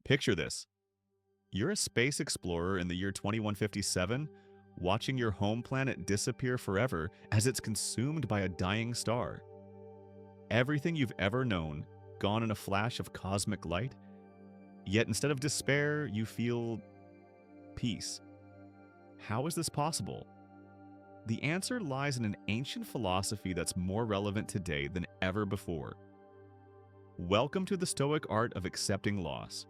Picture this. You're a space explorer in the year 2157, watching your home planet disappear forever as it's consumed by a dying star. Everything you've ever known, gone in a flash of cosmic light, yet instead of despair, you feel peace. How is this possible? The answer lies in an ancient philosophy that's more relevant today than ever before. Welcome to the Stoic art of accepting loss.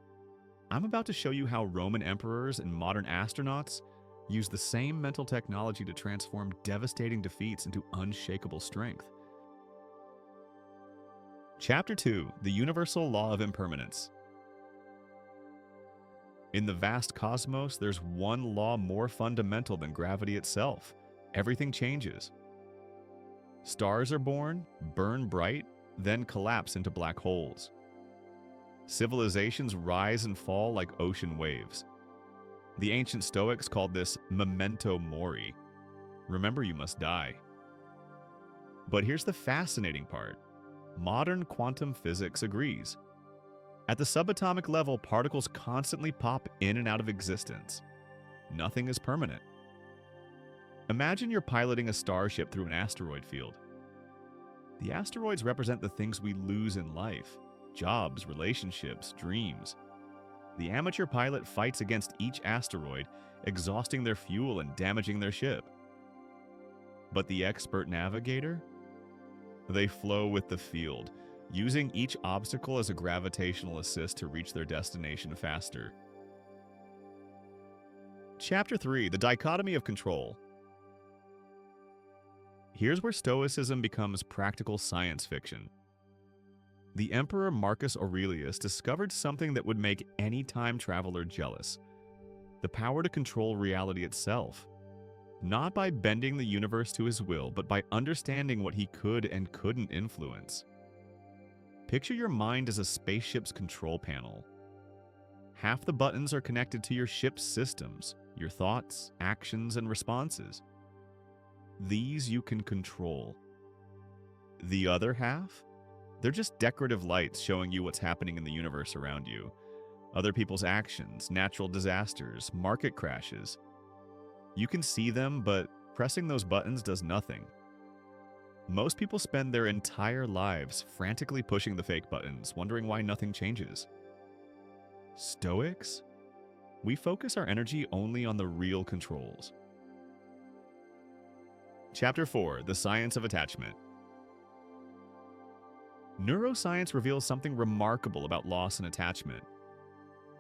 I'm about to show you how Roman emperors and modern astronauts use the same mental technology to transform devastating defeats into unshakable strength. Chapter 2: The Universal Law of Impermanence. In the vast cosmos, there's one law more fundamental than gravity itself. Everything changes. Stars are born, burn bright, then collapse into black holes. Civilizations rise and fall like ocean waves. The ancient Stoics called this memento mori. Remember, you must die. But here's the fascinating part. Modern quantum physics agrees. At the subatomic level, particles constantly pop in and out of existence. Nothing is permanent. Imagine you're piloting a starship through an asteroid field. The asteroids represent the things we lose in life: jobs, relationships, dreams. The amateur pilot fights against each asteroid, exhausting their fuel and damaging their ship. But the expert navigator? They flow with the field, using each obstacle as a gravitational assist to reach their destination faster. Chapter 3: The Dichotomy of Control. Here's where Stoicism becomes practical science fiction. The Emperor Marcus Aurelius discovered something that would make any time traveler jealous: the power to control reality itself. Not by bending the universe to his will, but by understanding what he could and couldn't influence. Picture your mind as a spaceship's control panel. Half the buttons are connected to your ship's systems, your thoughts, actions, and responses. These you can control. The other half? They're just decorative lights showing you what's happening in the universe around you. Other people's actions, natural disasters, market crashes. You can see them, but pressing those buttons does nothing. Most people spend their entire lives frantically pushing the fake buttons, wondering why nothing changes. Stoics? We focus our energy only on the real controls. Chapter 4: The Science of Attachment. Neuroscience reveals something remarkable about loss and attachment.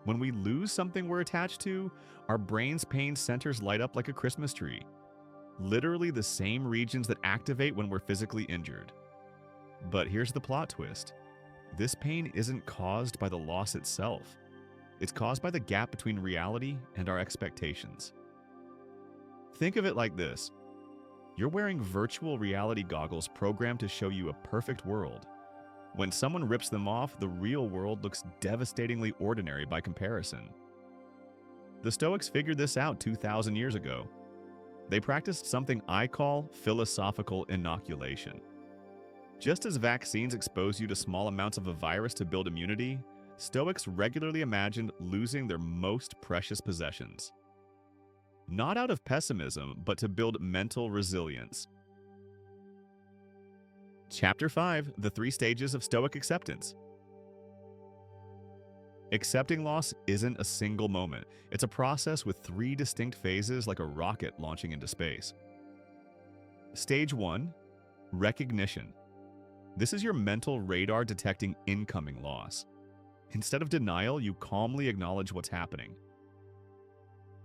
When we lose something we're attached to, our brain's pain centers light up like a Christmas tree. Literally the same regions that activate when we're physically injured. But here's the plot twist. This pain isn't caused by the loss itself. It's caused by the gap between reality and our expectations. Think of it like this. You're wearing virtual reality goggles programmed to show you a perfect world. When someone rips them off, the real world looks devastatingly ordinary by comparison. The Stoics figured this out 2,000 years ago. They practiced something I call philosophical inoculation. Just as vaccines expose you to small amounts of a virus to build immunity, Stoics regularly imagined losing their most precious possessions. Not out of pessimism, but to build mental resilience. Chapter 5: The 3 Stages of Stoic Acceptance. Accepting loss isn't a single moment. It's a process with 3 distinct phases, like a rocket launching into space. Stage 1: Recognition. This is your mental radar detecting incoming loss. Instead of denial, you calmly acknowledge what's happening.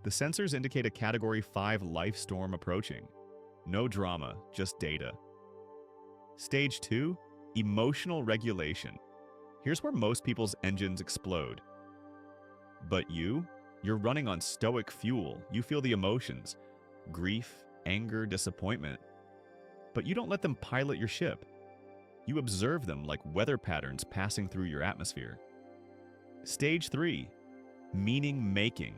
The sensors indicate a Category 5 life storm approaching. No drama, just data. Stage 2: Emotional regulation. Here's where most people's engines explode. But you're running on Stoic fuel. You feel the emotions: grief, anger, disappointment. But you don't let them pilot your ship. You observe them like weather patterns passing through your atmosphere. Stage 3: Meaning making.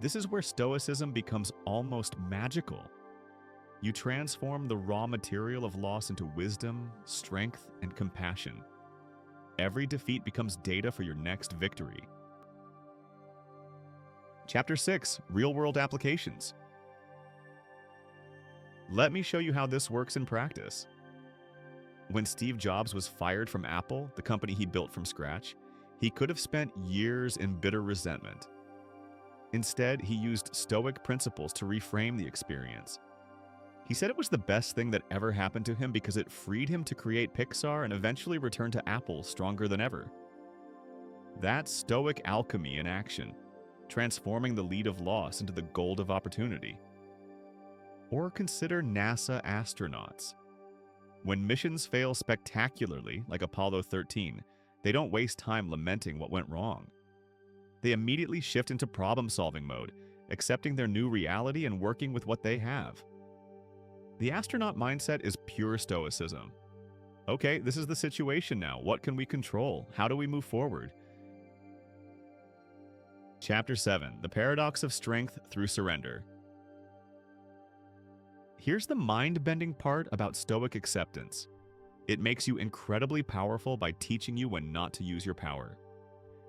This is where Stoicism becomes almost magical. You transform the raw material of loss into wisdom, strength, and compassion. Every defeat becomes data for your next victory. Chapter 6, Real-World Applications. Let me show you how this works in practice. When Steve Jobs was fired from Apple, the company he built from scratch, he could have spent years in bitter resentment. Instead, he used Stoic principles to reframe the experience. He said it was the best thing that ever happened to him because it freed him to create Pixar and eventually return to Apple stronger than ever. That's Stoic alchemy in action, transforming the lead of loss into the gold of opportunity. Or consider NASA astronauts. When missions fail spectacularly, like Apollo 13, they don't waste time lamenting what went wrong. They immediately shift into problem-solving mode, accepting their new reality and working with what they have. The astronaut mindset is pure Stoicism. Okay, this is the situation now. What can we control? How do we move forward? Chapter 7, The Paradox of Strength Through Surrender. Here's the mind-bending part about Stoic acceptance. It makes you incredibly powerful by teaching you when not to use your power.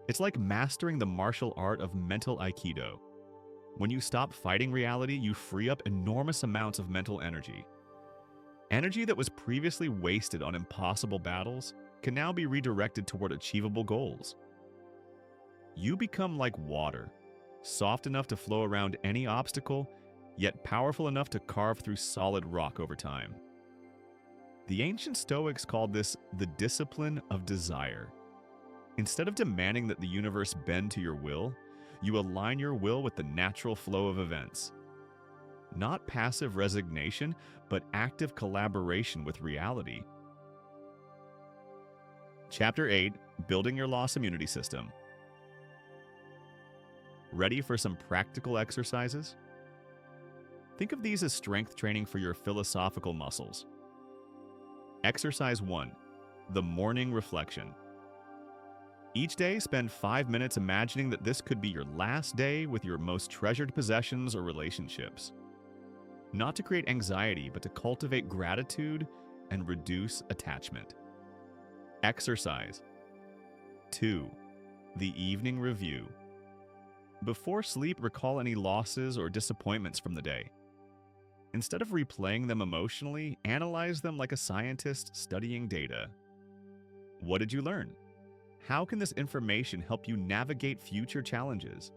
It's like mastering the martial art of mental Aikido. When you stop fighting reality, you free up enormous amounts of mental energy. Energy that was previously wasted on impossible battles can now be redirected toward achievable goals. You become like water, soft enough to flow around any obstacle, yet powerful enough to carve through solid rock over time. The ancient Stoics called this the discipline of desire. Instead of demanding that the universe bend to your will, you align your will with the natural flow of events. Not passive resignation, but active collaboration with reality. Chapter 8, Building Your Loss Immunity System. Ready for some practical exercises? Think of these as strength training for your philosophical muscles. Exercise 1, the morning reflection. Each day, spend 5 minutes imagining that this could be your last day with your most treasured possessions or relationships. Not to create anxiety, but to cultivate gratitude and reduce attachment. Exercise 2, the evening review. Before sleep, recall any losses or disappointments from the day. Instead of replaying them emotionally, analyze them like a scientist studying data. What did you learn? How can this information help you navigate future challenges?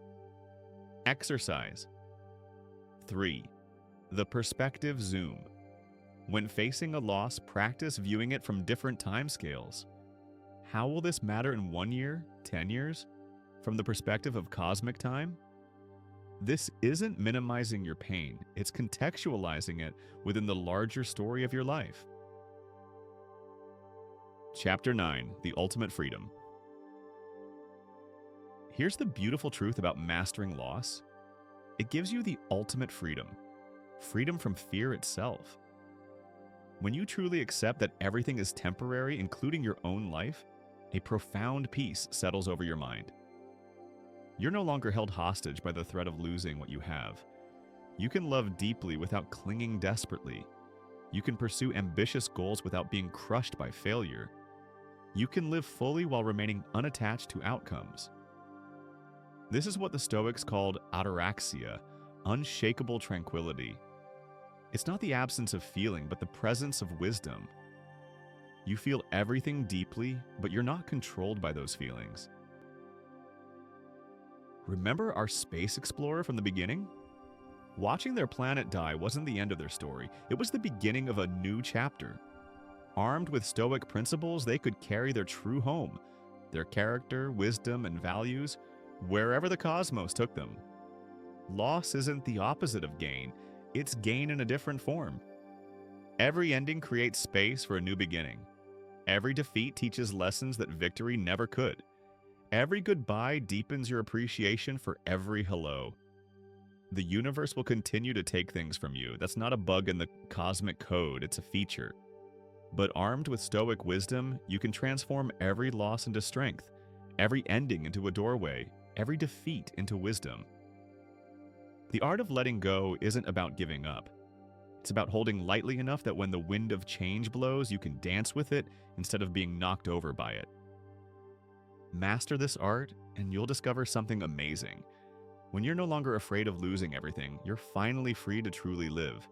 Exercise 3, the perspective zoom. When facing a loss, practice viewing it from different timescales. How will this matter in 1 year, 10 years? From the perspective of cosmic time? This isn't minimizing your pain, it's contextualizing it within the larger story of your life. Chapter 9, The Ultimate Freedom. Here's the beautiful truth about mastering loss. It gives you the ultimate freedom. Freedom from fear itself. When you truly accept that everything is temporary, including your own life, a profound peace settles over your mind. You're no longer held hostage by the threat of losing what you have. You can love deeply without clinging desperately. You can pursue ambitious goals without being crushed by failure. You can live fully while remaining unattached to outcomes. This is what the Stoics called ataraxia, unshakable tranquility. It's not the absence of feeling, but the presence of wisdom. You feel everything deeply, but you're not controlled by those feelings. Remember our space explorer from the beginning? Watching their planet die wasn't the end of their story. It was the beginning of a new chapter. Armed with Stoic principles, they could carry their true home, their character, wisdom, and values, wherever the cosmos took them. Loss isn't the opposite of gain. It's gain in a different form. Every ending creates space for a new beginning. Every defeat teaches lessons that victory never could. Every goodbye deepens your appreciation for every hello. The universe will continue to take things from you. That's not a bug in the cosmic code, it's a feature. But armed with Stoic wisdom, you can transform every loss into strength, every ending into a doorway, every defeat into wisdom. The art of letting go isn't about giving up. It's about holding lightly enough that when the wind of change blows, you can dance with it instead of being knocked over by it. Master this art, and you'll discover something amazing. When you're no longer afraid of losing everything, you're finally free to truly live.